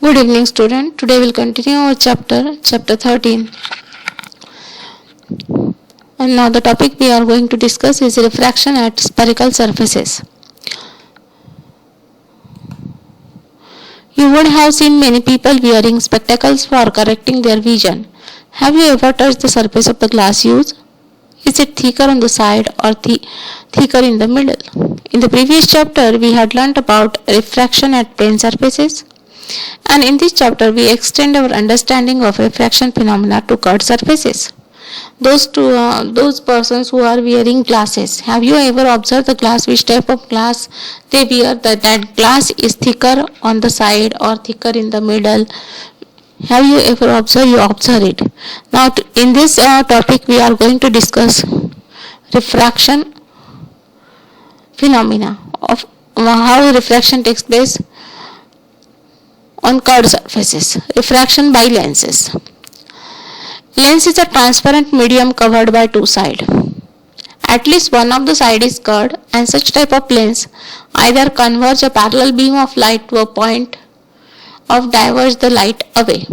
Good evening, student. Today we'll continue our chapter 13. And now the topic we are going to discuss is refraction at spherical surfaces. You would have seen many people wearing spectacles for correcting their vision. Have you ever touched the surface of the glass used? Is it thicker on the side or thicker in the middle? In the previous chapter, we had learnt about refraction at plane surfaces. And in this chapter, we extend our understanding of refraction phenomena to curved surfaces. Those persons who are wearing glasses, have you ever observed the glass, which type of glass they wear, that glass is thicker on the side or thicker in the middle? Have you ever observed? You observe it. Now in this topic we are going to discuss refraction phenomena of how refraction takes place on curved surfaces. Refraction by lenses. Lens is a transparent medium covered by two sides. At least one of the sides is curved, and such type of lens either converge a parallel beam of light to a point or diverge the light away.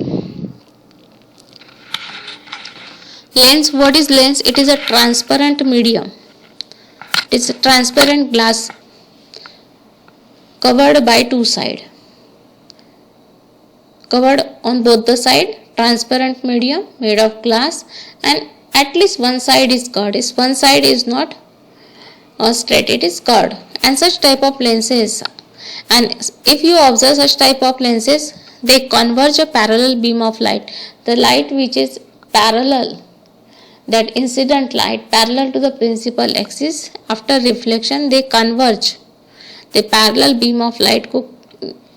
Lens, what is lens? It is a transparent medium. It is a transparent glass covered by two sides. Covered on both the side, transparent medium made of glass, and at least one side is curved. One side is not straight, it is curved. And such type of lenses, and if you observe such type of lenses, they converge a parallel beam of light. The light which is parallel, that incident light parallel to the principal axis, after reflection they converge. The parallel beam of light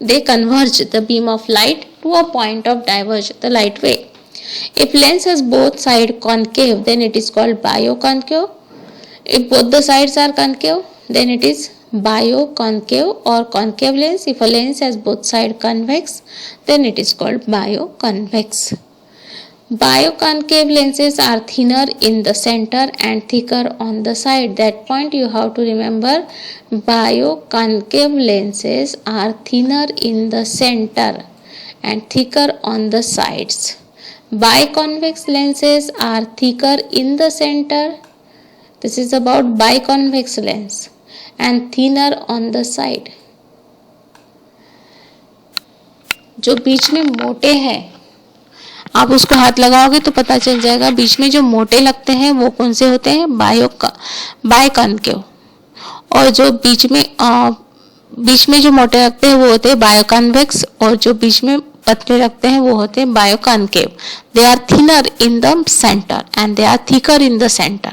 they converge the beam of light to a point of diverge the light way. If lens has both sides concave, then it is called bioconcave. If both the sides are concave, then it is bioconcave or concave lens. If a lens has both sides convex, then it is called bioconvex. Bioconcave lenses are thinner in the center and thicker on the side. That point you have to remember. Bioconcave lenses are thinner in the center and thicker on the sides. Biconvex lenses are thicker in the center. This is about biconvex lens, and thinner on the side. जो बीच में मोटे हैं, आप उसको हाथ लगाओगे तो पता चल जाएगा. बीच में जो मोटे लगते हैं वो कौन से होते हैं? बायोकॉन्केव. और जो बीच में जो मोटे लगते हैं वो होते हैं बायोकॉन्वेक्स, और जो बीच में पतले लगते हैं वो होते हैं biconcave. They are thinner in the centre and they are thicker in the centre.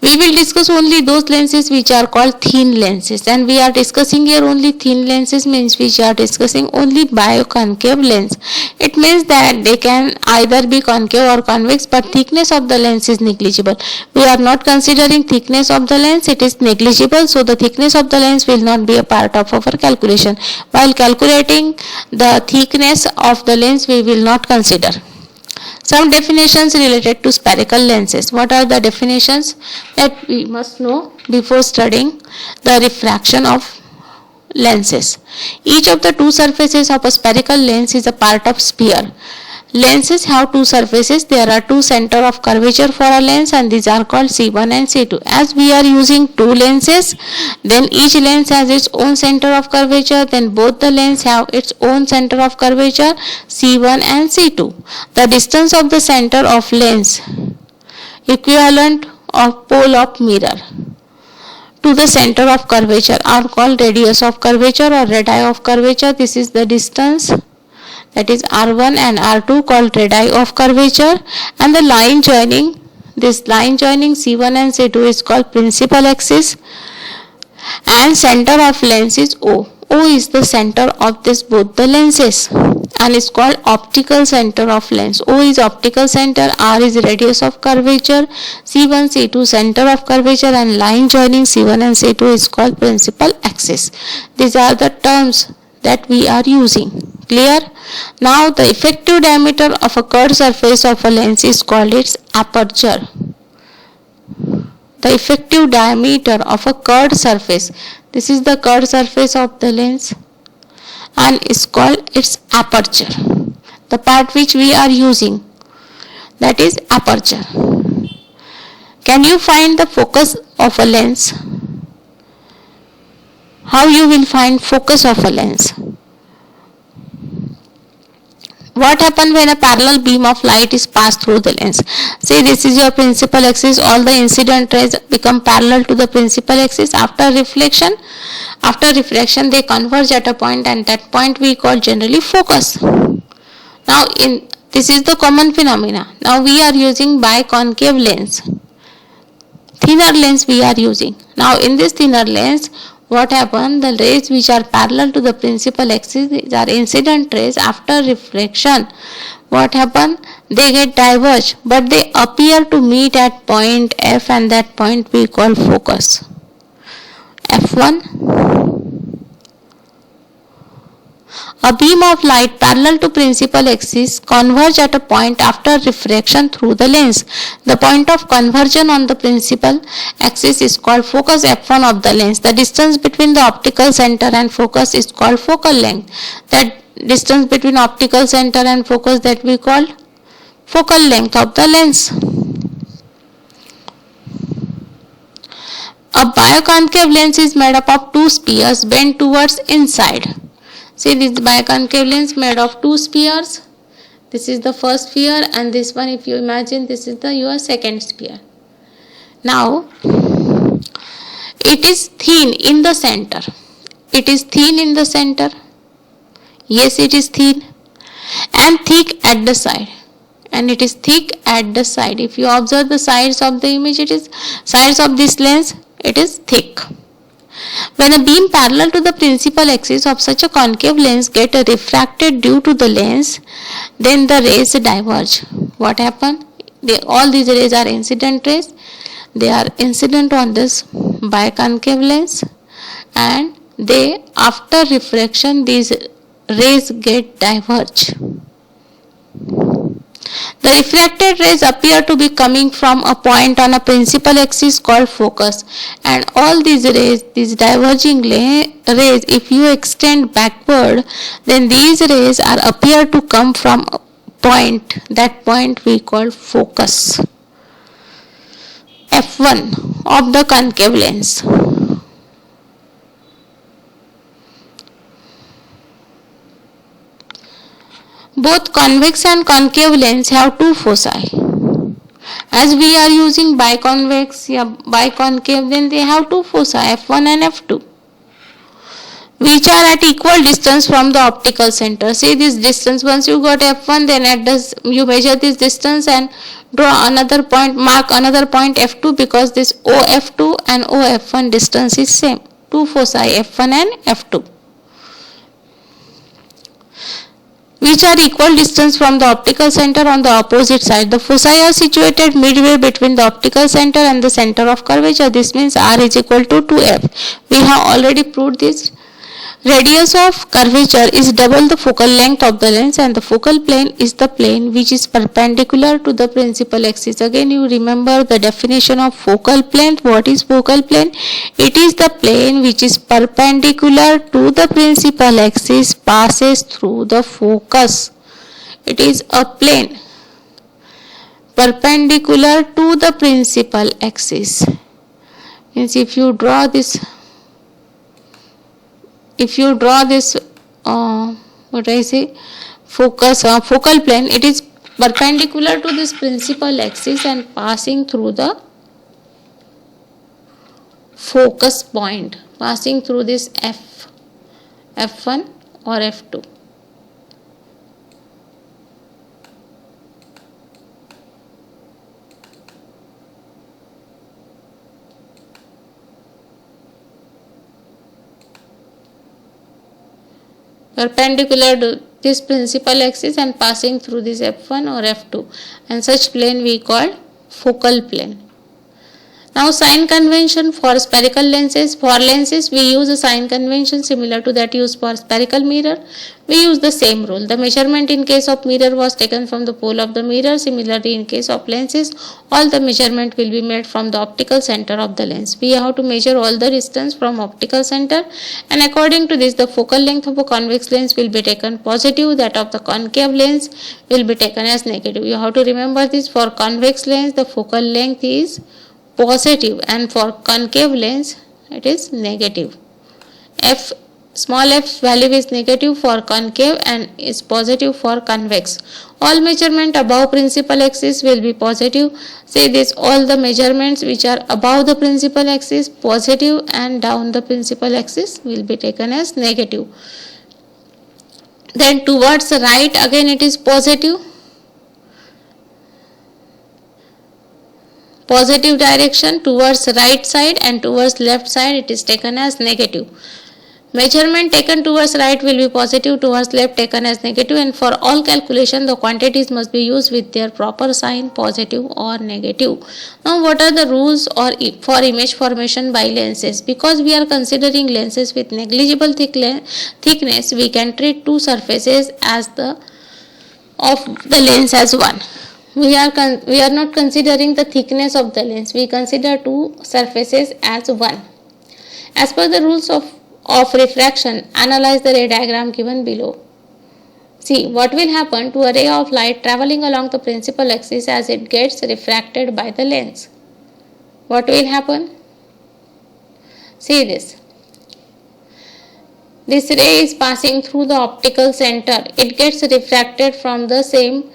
We will discuss only those lenses which are called thin lenses, and we are discussing here only thin lenses, means which are discussing only bioconcave lens. It means that they can either be concave or convex, but thickness of the lens is negligible. We are not considering thickness of the lens, it is negligible, so the thickness of the lens will not be a part of our calculation. While calculating the thickness of the lens, we will not consider. Some definitions related to spherical lenses. What are the definitions that we must know before studying the refraction of lenses? Each of the two surfaces of a spherical lens is a part of sphere. Lenses have two surfaces. There are two centers of curvature for a lens, and these are called C1 and C2. As we are using two lenses, then each lens has its own center of curvature. Then both the lenses have its own center of curvature, C1 and C2. The distance of the center of lens equivalent of pole of mirror to the center of curvature are called radius of curvature or radii of curvature. This is the distance, that is R1 and R2, called radii of curvature. And the line joining, this line joining C1 and C2 is called principal axis, and center of lens is O. O is the center of both the lenses and is called optical center of lens. O is optical center, R is radius of curvature, C1, C2 center of curvature, and line joining C1 and C2 is called principal axis. These are the terms that we are using. Clear? Now the effective diameter of a curved surface of a lens is called its aperture. The effective diameter of a curved surface. This is the curved surface of the lens. and is called its aperture. The part which we are using, that is aperture. Can you find the focus of a lens? How you will find focus of a lens? What happens when a parallel beam of light is passed through the lens? Say this is your principal axis. All the incident rays become parallel to the principal axis. After reflection, they converge at a point, and that point we call generally focus. Now this is the common phenomena. Now we are using biconcave lens. Thinner lens we are using. Now in this thinner lens, what happens? The rays which are parallel to the principal axis, these are incident rays. After reflection, what happens? They get diverged, but they appear to meet at point F, and that point we call focus. F1. A beam of light parallel to principal axis converge at a point after refraction through the lens. The point of conversion on the principal axis is called focus F1 of the lens. The distance between the optical center and focus is called focal length. That distance between optical center and focus, that we call focal length of the lens. A biconcave lens is made up of two spheres bent towards inside. See, this biconcave lens made of two spheres. This is the first sphere, and this one, if you imagine, this is your second sphere. Now, it is thin in the center. It is thin in the center. Yes, it is thin. And thick at the side. And it is thick at the side. If you observe the sides of the image, it is sides of this lens, it is thick. When a beam parallel to the principal axis of such a concave lens get refracted due to the lens, then the rays diverge. What happens? All these rays are incident rays. They are incident on this biconcave lens, and they, after refraction, these rays get diverged. The refracted rays appear to be coming from a point on a principal axis called focus, and all these rays, these diverging rays, if you extend backward, then these rays appear to come from a point. That point we call focus. F1 of the concave lens. Both convex and concave lens have two foci. As we are using biconvex or biconcave, then they have two foci, F1 and F2, which are at equal distance from the optical center. See this distance, once you got F1, then you measure this distance and draw another point, mark another point F2, because this OF2 and OF1 distance is same. Two foci, F1 and F2, which are equal distance from the optical center on the opposite side. The foci are situated midway between the optical center and the center of curvature. This means R is equal to 2F. We have already proved this. Radius of curvature is double the focal length of the lens, and the focal plane is the plane which is perpendicular to the principal axis. Again, you remember the definition of focal plane. What is focal plane? It is the plane which is perpendicular to the principal axis, passes through the focus. It is a plane perpendicular to the principal axis. Means if you draw this focal plane, it is perpendicular to this principal axis and passing through the focus point, passing through this F1 or F2. Perpendicular to this principal axis and passing through this F1 or F2, and such plane we call focal plane. Now sign convention for spherical lenses. For lenses we use a sign convention similar to that used for spherical mirror. We use the same rule. The measurement in case of mirror was taken from the pole of the mirror. Similarly in case of lenses, all the measurement will be made from the optical center of the lens. We have to measure all the distance from optical center, and according to this the focal length of a convex lens will be taken positive, that of the concave lens will be taken as negative. You have to remember this. For convex lens the focal length is positive and for concave lens it is negative. Small f value is negative for concave and is positive for convex. All measurement above principal axis will be positive. Say this, all the measurements which are above the principal axis positive and down the principal axis will be taken as negative. Then towards the right again it is positive direction, towards right side, and towards left side it is taken as negative. Measurement taken towards right will be positive, towards left taken as negative, and for all calculation the quantities must be used with their proper sign, positive or negative. Now what are the rules for image formation by lenses? Because we are considering lenses with negligible thickness, we can treat two surfaces of the lens as one. We are not considering the thickness of the lens. We consider two surfaces as one. As per the rules of refraction, analyze the ray diagram given below. See what will happen to a ray of light traveling along the principal axis as it gets refracted by the lens. What will happen? See this. This ray is passing through the optical center. It gets refracted from the same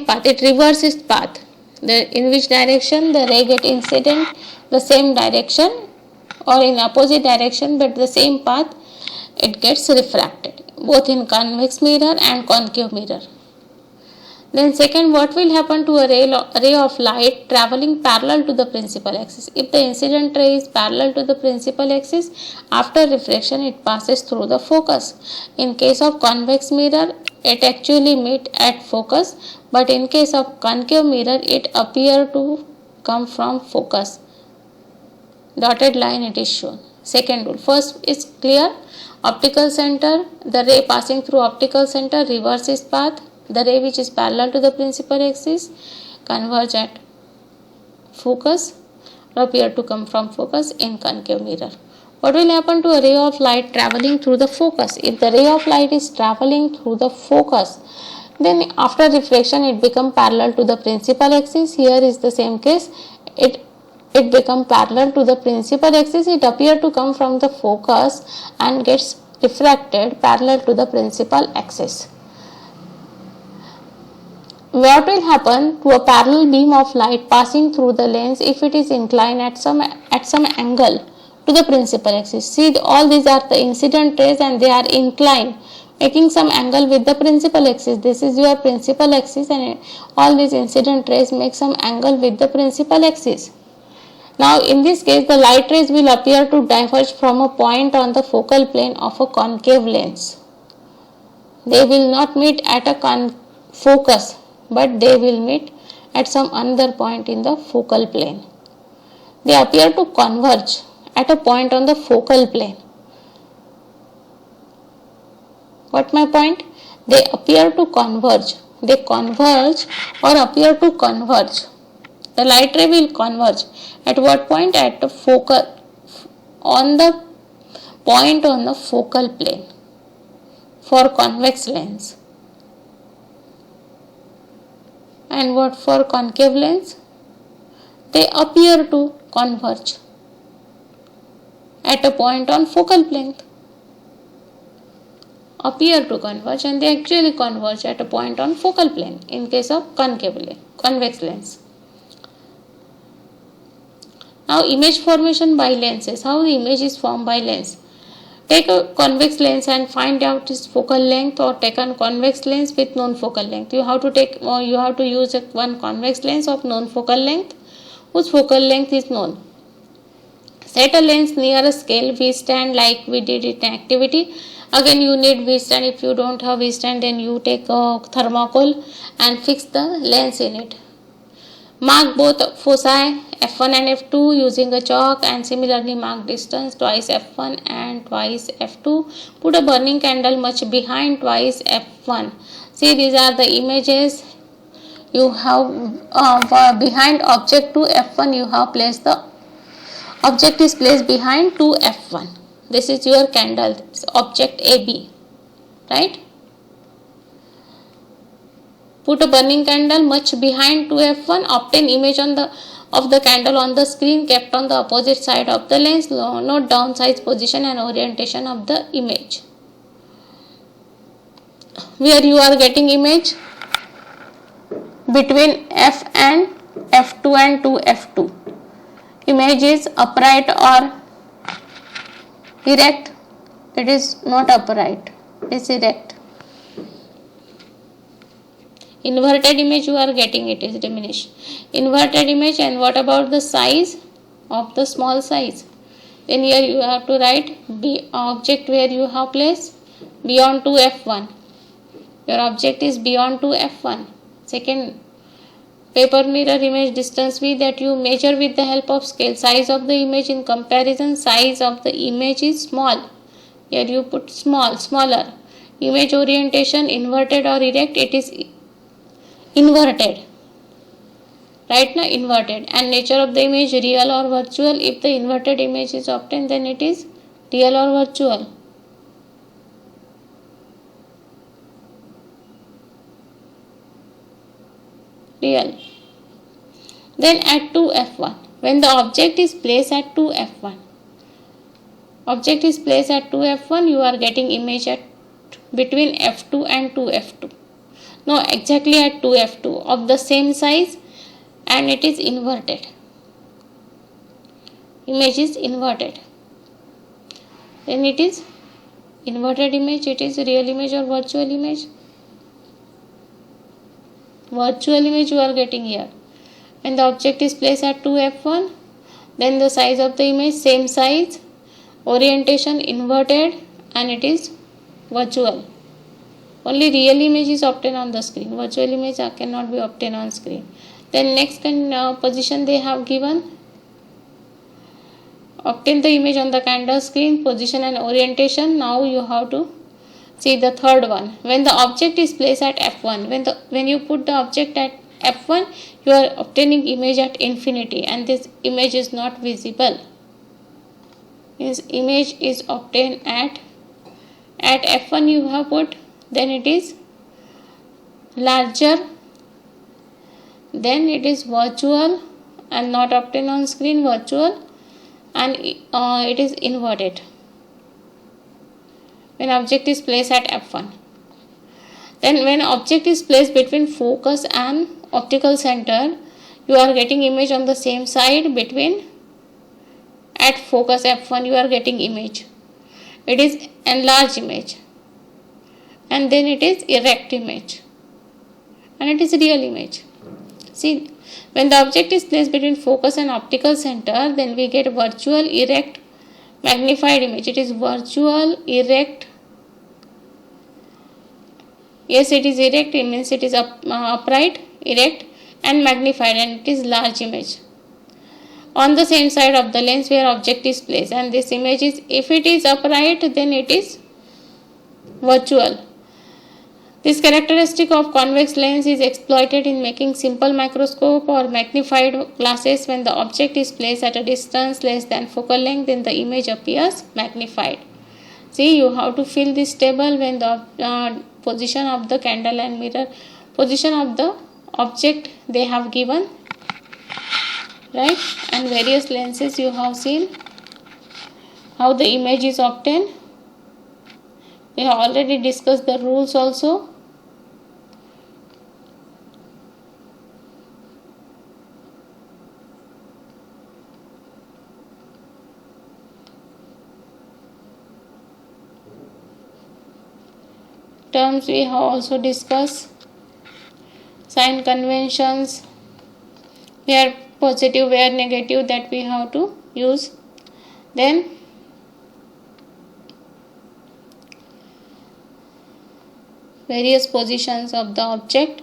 path. It reverses path. In which direction the ray gets incident? The same direction or in opposite direction, but the same path it gets refracted, both in convex mirror and concave mirror. Then second, what will happen to a ray of light traveling parallel to the principal axis? If the incident ray is parallel to the principal axis, after refraction it passes through the focus. In case of convex mirror it actually meet at focus, but in case of concave mirror it appear to come from focus. Dotted line it is shown. Second rule. First is clear. Optical center, the ray passing through optical center reverses path. The ray which is parallel to the principal axis converge at focus or appear to come from focus in concave mirror. What will happen to a ray of light traveling through the focus? If the ray of light is traveling through the focus, then after refraction it becomes parallel to the principal axis. Here is the same case. It becomes parallel to the principal axis. It appears to come from the focus and gets refracted parallel to the principal axis. What will happen to a parallel beam of light passing through the lens if it is inclined at some angle to the principal axis? See, all these are the incident rays and they are inclined, making some angle with the principal axis. This is your principal axis and all these incident rays make some angle with the principal axis. Now in this case the light rays will appear to diverge from a point on the focal plane of a concave lens. They will not meet at a focus, but they will meet at some other point in the focal plane. They appear to converge at a point on the focal plane. What my point? They appear to converge. They converge or appear to converge. The light ray will converge. At what point? At the focal, on the point on the focal plane for convex lens. And what for concave lens? They appear to converge at a point on focal plane. Appear to converge and they actually converge at a point on focal plane in case of convex lens. Now image formation by lenses. How the image is formed by lens? Take a convex lens and find out its focal length, or take a convex lens with known focal length. You have to use one convex lens of known focal length whose focal length is known. Set a lens near a scale V stand like we did in activity. Again you need V stand. If you don't have V stand, then you take a thermocol and fix the lens in it. Mark both foci F1 and F2 using a chalk and similarly mark distance twice F1 and twice F2. Put a burning candle much behind twice F1. See, these are the images you have behind object to F1. You have placed the object is placed behind to F1. This is your candle, object AB, right? Put a burning candle much behind to F1. Obtain image of the candle on the screen kept on the opposite side of the lens. Note down size, position and orientation of the image. Where you are getting image between F and F2 and 2F2. Image is upright or erect? It is not upright, it is erect. Inverted image you are getting, it is diminished. Inverted image. And what about the size of the small size? Then here you have to write the object where you have placed beyond 2F1. Your object is beyond 2F1. Second, paper mirror image distance V that you measure with the help of scale. Size of the image in comparison, size of the image is small. Here you put small, smaller. Image orientation, inverted or erect, it is inverted. Right now, inverted. And nature of the image, real or virtual. If the inverted image is obtained, then it is real or virtual. Real. Then at 2F1, when the object is placed at 2F1, object is placed at 2F1, you are getting image at between F2 and 2F2. No, exactly at 2F2 of the same size, and it is inverted. Image is inverted. Then it is inverted image. It is real image or virtual image? Virtual image you are getting here. When the object is placed at 2F1, then the size of the image same size, orientation inverted, and it is virtual. Only real image is obtained on the screen. Virtual image cannot be obtained on screen. Then next position they have given. Obtain the image on the candle screen, position and orientation. Now you have to see the third one. When the object is placed at F1, when you put the object at F1, you are obtaining image at infinity, and this image is not visible. This image is obtained at F1 you have put, then it is larger, then it is virtual and not obtained on screen, virtual, and it is inverted when object is placed at F1. Then when object is placed between focus and optical center, you are getting image on the same side. Between at focus F1 you are getting image. It is enlarged image, and then it is erect image, and it is real image. See, when the object is placed between focus and optical center, then we get virtual, erect, magnified image. It is virtual, erect. Yes, it is erect, it means it is upright, erect, and magnified, and it is large image on the same side of the lens where object is placed. And this image is, if it is upright, then it is virtual. This characteristic of convex lens is exploited in making simple microscope or magnified glasses. When the object is placed at a distance less than focal length, then the image appears magnified. See, you have to fill this table when the position of the candle and mirror, position of the object they have given, right? And various lenses you have seen how the image is obtained. We have already discussed the rules also. Terms we have also discussed. Sign conventions, where positive, where negative, that we have to use. Then various positions of the object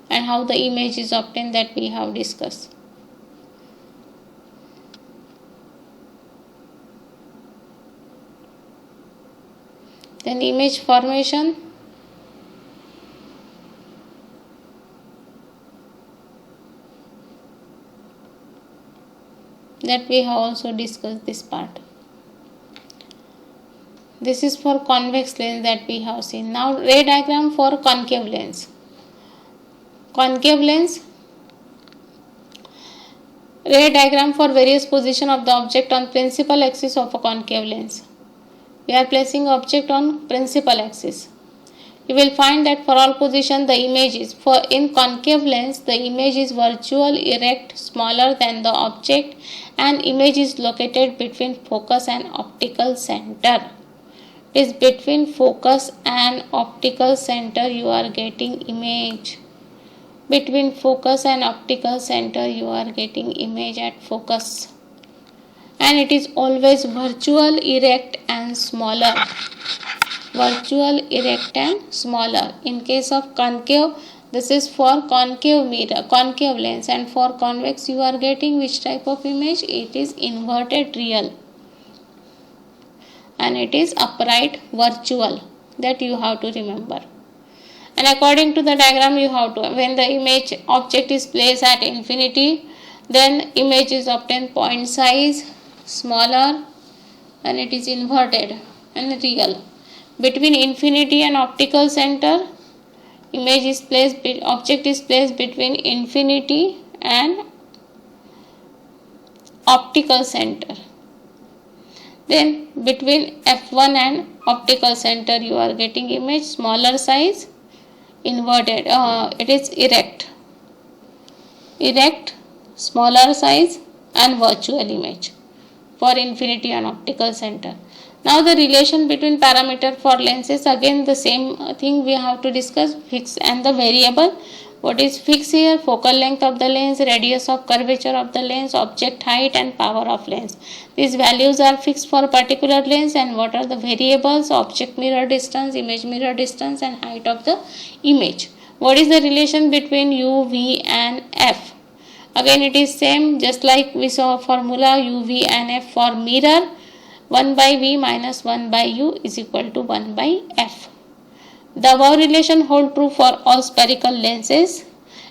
and how the image is obtained, that we have discussed. Then image formation. That we have also discussed this part. This is for convex lens that we have seen. Now ray diagram for concave lens. Concave lens, ray diagram for various position of the object on principal axis of a concave lens. We are placing object on principal axis. You will find that for all position the image is, for in concave lens the image is virtual, erect, smaller than the object, and image is located between focus and optical center. It is between focus and optical center you are getting image. Between focus and optical center you are getting image at focus. And it is always virtual, erect and smaller. Virtual, erect and smaller. In case of concave, this is for concave mirror, concave lens, and for convex you are getting which type of image? It is inverted real. And it is upright virtual, that you have to remember. And according to the diagram you have to, when the image object is placed at infinity, then image is obtained point size smaller and it is inverted and real. Between infinity and optical center, image is placed, object is placed between infinity and optical center. Then between f1 and optical center you are getting image smaller size, inverted, it is erect, smaller size and virtual image for infinity and optical center. Now the relation between parameter for lenses, again the same thing we have to discuss, fixed and the variable. What is fixed here? Focal length of the lens, radius of curvature of the lens, object height and power of lens. These values are fixed for a particular lens. And what are the variables? Object mirror distance, image mirror distance and height of the image. What is the relation between U, V and F? Again it is same, just like we saw formula U, V and F for mirror. 1 by V minus 1 by U is equal to 1 by F. The above relation hold true for all spherical lenses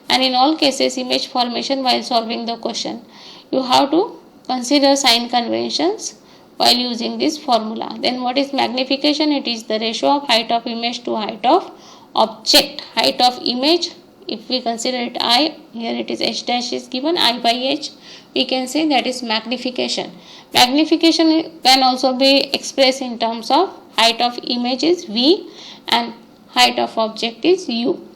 and in all cases image formation while solving the question. You have to consider sign conventions while using this formula. Then what is magnification? It is the ratio of height of image to height of object. Height of image, if we consider it I, here it is h dash is given, I by h, we can say that is magnification. Magnification can also be expressed in terms of height of image is V and height of object is U.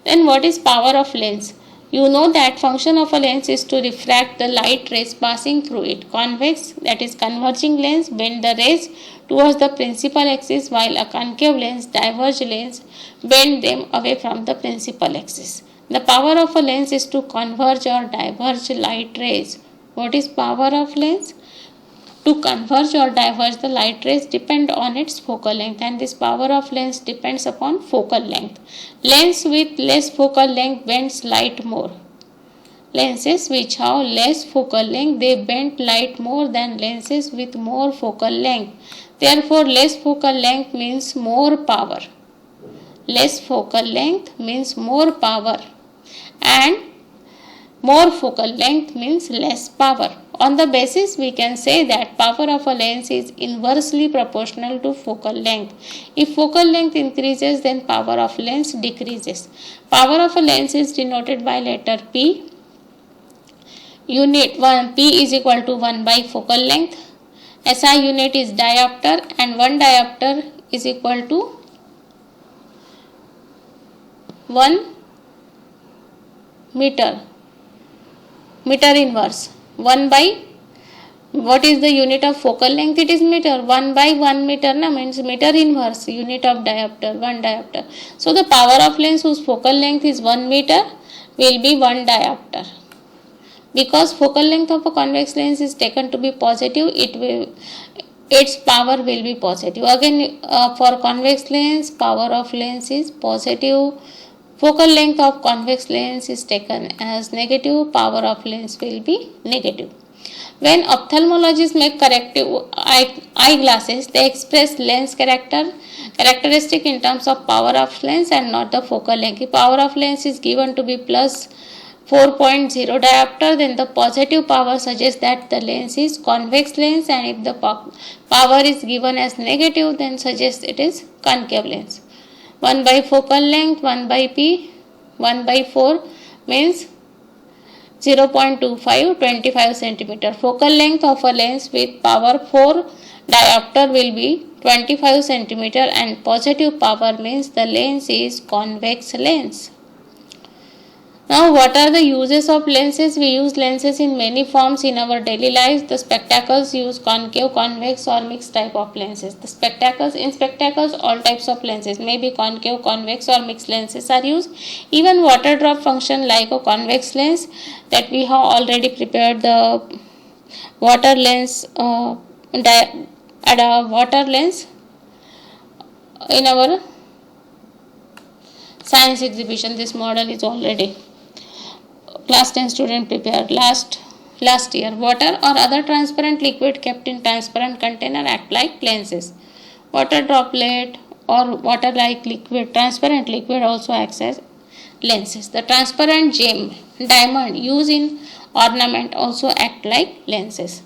Then what is power of lens? You know that function of a lens is to refract the light rays passing through it. Convex, that is converging lens, bend the rays towards the principal axis, while a concave lens, diverged lens, bend them away from the principal axis. The power of a lens is to converge or diverge light rays. What is power of lens? To converge or diverge the light rays depend on its focal length, and this power of lens depends upon focal length. Lens with less focal length bends light more. Lenses which have less focal length, they bend light more than lenses with more focal length. Therefore, less focal length means more power. Less focal length means more power, and more focal length means less power. On the basis, we can say that power of a lens is inversely proportional to focal length. If focal length increases, then power of lens decreases. Power of a lens is denoted by letter P. Unit 1, P is equal to 1 by focal length. SI unit is diopter, and 1 diopter is equal to 1 meter. Meter inverse. 1 by, what is the unit of focal length? It is meter. 1 by 1 meter means meter inverse, unit of diopter, 1 diopter. So the power of lens whose focal length is 1 meter will be 1 diopter. Because focal length of a convex lens is taken to be positive, its power will be positive. Again, for convex lens, power of lens is positive. Focal length of convex lens is taken as negative, power of lens will be negative. When ophthalmologists make corrective eyeglasses, they express lens characteristic in terms of power of lens and not the focal length. If power of lens is given to be plus 4.0 diopter, then the positive power suggests that the lens is convex lens, and if the power is given as negative, then suggests it is concave lens. 1 by focal length, 1 by P, 1 by 4 means 0.25, 25 centimeter. Focal length of a lens with power 4 diopter will be 25 centimeter, and positive power means the lens is convex lens. Now, what are the uses of lenses? We use lenses in many forms in our daily lives. The spectacles use concave, convex or mixed type of lenses. In spectacles, all types of lenses, maybe concave, convex or mixed lenses are used. Even water drop function like a convex lens, that we have already prepared the water lens, water lens in our science exhibition. This model is already class 10 student prepared last year. Water or other transparent liquid kept in transparent container act like lenses. Water droplet or water like liquid, transparent liquid also acts as lenses. The transparent gem, diamond used in ornament also act like lenses.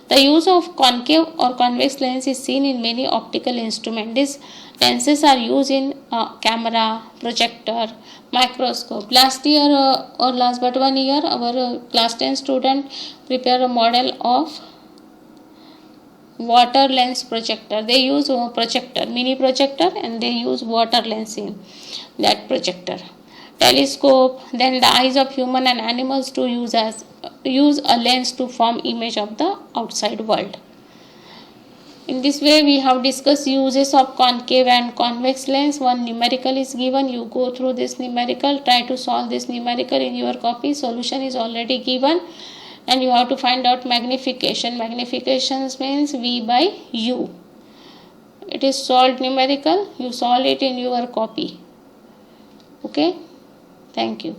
The use of concave or convex lens is seen in many optical instruments. These lenses are used in camera, projector, microscope. Last year or last but 1 year, our class 10 student prepared a model of water lens projector. They use projector, mini projector, and they use water lens in that projector. Telescope, then the eyes of human and animals to use a lens to form image of the outside world. In this way, we have discussed uses of concave and convex lens. One numerical is given. You go through this numerical, try to solve this numerical in your copy. Solution is already given, and you have to find out magnification. Magnification means V by U. It is solved numerical. You solve it in your copy. Okay. Thank you.